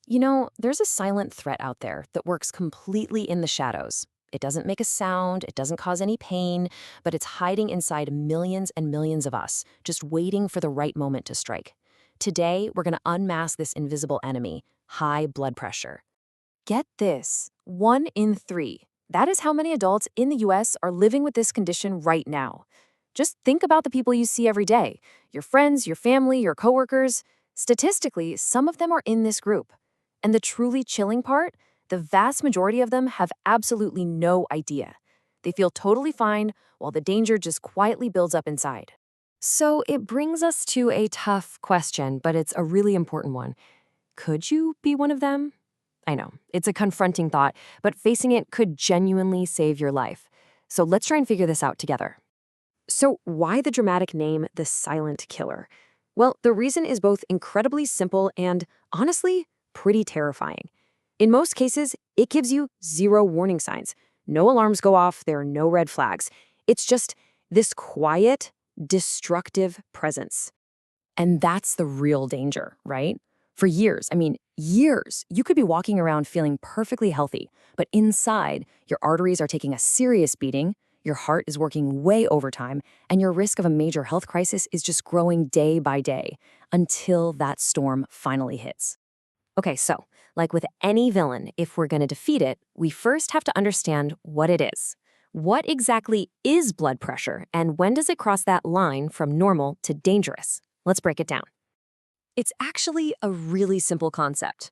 There's a silent threat out there that works completely in the shadows. It doesn't make a sound, it doesn't cause any pain, but it's hiding inside millions and millions of us, just waiting for the right moment to strike. Today, we're going to unmask this invisible enemy, high blood pressure. Get this, 1 in 3. That is how many adults in the US are living with this condition right now. Just think about the people you see every day, your friends, your family, your coworkers. Statistically, some of them are in this group. And the truly chilling part, the vast majority of them have absolutely no idea. They feel totally fine while the danger just quietly builds up inside. So it brings us to a tough question, but it's a really important one. Could you be one of them? I know, it's a confronting thought, but facing it could genuinely save your life. So let's try and figure this out together. So why the dramatic name, the silent killer? Well, the reason is both incredibly simple and, honestly, pretty terrifying. In most cases, it gives you zero warning signs. No alarms go off, there are no red flags. It's just this quiet, destructive presence. And that's the real danger, right? For years, years, you could be walking around feeling perfectly healthy, but inside, your arteries are taking a serious beating, your heart is working way overtime, and your risk of a major health crisis is just growing day by day until that storm finally hits. Okay, so, like with any villain, if we're going to defeat it, we first have to understand what it is. What exactly is blood pressure, and when does it cross that line from normal to dangerous? Let's break it down. It's actually a really simple concept.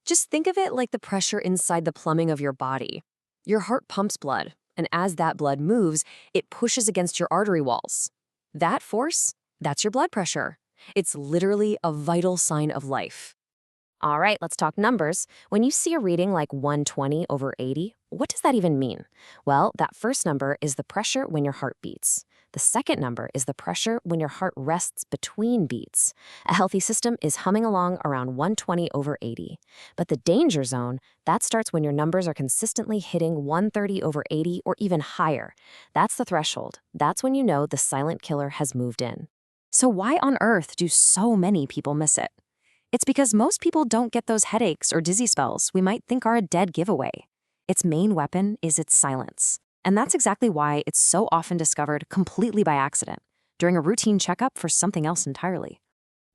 Just think of it like the pressure inside the plumbing of your body. Your heart pumps blood, and as that blood moves, it pushes against your artery walls. That force, that's your blood pressure. It's literally a vital sign of life. All right, let's talk numbers. When you see a reading like 120/80, what does that even mean? Well, that first number is the pressure when your heart beats. The second number is the pressure when your heart rests between beats. A healthy system is humming along around 120/80. But the danger zone, that starts when your numbers are consistently hitting 130/80 or even higher. That's the threshold. That's when you know the silent killer has moved in. So why on earth do so many people miss it? It's because most people don't get those headaches or dizzy spells we might think are a dead giveaway. Its main weapon is its silence. And that's exactly why it's so often discovered completely by accident, during a routine checkup for something else entirely.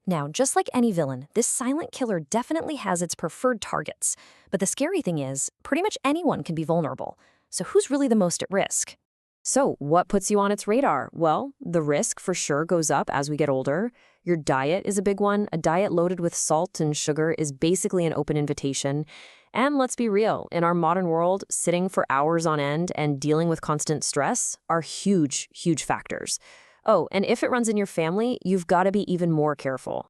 Now, just like any villain, this silent killer definitely has its preferred targets. But the scary thing is, pretty much anyone can be vulnerable. So who's really the most at risk? So what puts you on its radar? Well, the risk for sure goes up as we get older. Your diet is a big one. A diet loaded with salt and sugar is basically an open invitation. And let's be real, in our modern world, sitting for hours on end and dealing with constant stress are huge, huge factors. Oh, and if it runs in your family, you've got to be even more careful.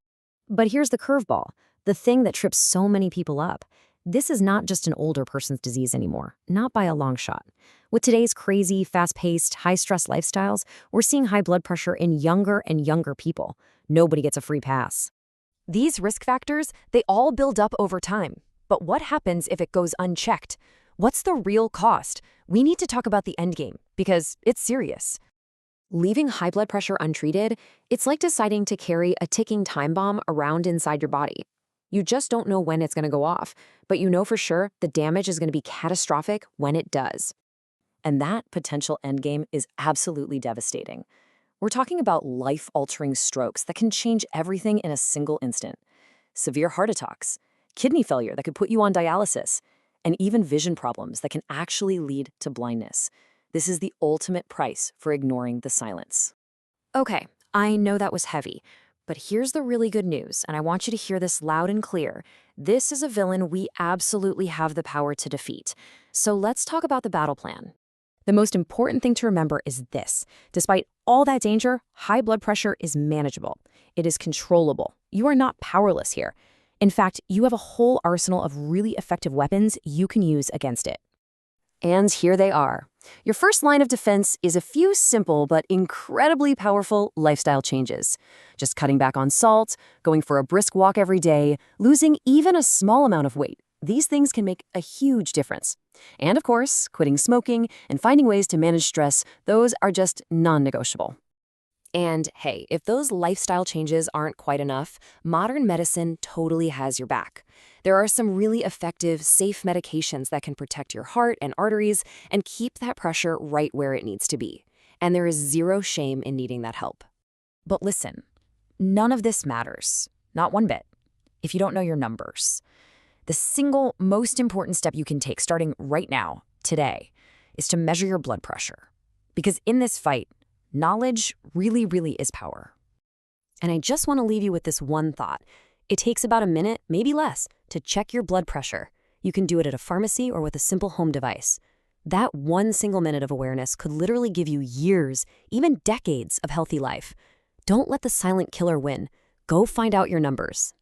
But here's the curveball, the thing that trips so many people up. This is not just an older person's disease anymore, not by a long shot. With today's crazy, fast-paced, high-stress lifestyles, we're seeing high blood pressure in younger and younger people. Nobody gets a free pass. These risk factors, they all build up over time. But what happens if it goes unchecked? What's the real cost? We need to talk about the endgame, because it's serious. Leaving high blood pressure untreated, it's like deciding to carry a ticking time bomb around inside your body. You just don't know when it's going to go off, but you know for sure the damage is going to be catastrophic when it does. And that potential endgame is absolutely devastating. We're talking about life-altering strokes that can change everything in a single instant. Severe heart attacks, kidney failure that could put you on dialysis, and even vision problems that can actually lead to blindness. This is the ultimate price for ignoring the silence. Okay, I know that was heavy, but here's the really good news, and I want you to hear this loud and clear. This is a villain we absolutely have the power to defeat. So let's talk about the battle plan. The most important thing to remember is this. Despite all that danger, high blood pressure is manageable. It is controllable. You are not powerless here. In fact, you have a whole arsenal of really effective weapons you can use against it. And here they are. Your first line of defense is a few simple but incredibly powerful lifestyle changes. Just cutting back on salt, going for a brisk walk every day, losing even a small amount of weight. These things can make a huge difference. And of course, quitting smoking and finding ways to manage stress, those are just non-negotiable. And hey, if those lifestyle changes aren't quite enough, modern medicine totally has your back. There are some really effective, safe medications that can protect your heart and arteries and keep that pressure right where it needs to be. And there is zero shame in needing that help. But listen, none of this matters, not one bit, if you don't know your numbers. The single most important step you can take starting right now, today, is to measure your blood pressure. Because in this fight, knowledge really, really is power. And I just want to leave you with this one thought. It takes about a minute, maybe less, to check your blood pressure. You can do it at a pharmacy or with a simple home device. That one single minute of awareness could literally give you years, even decades of healthy life. Don't let the silent killer win. Go find out your numbers.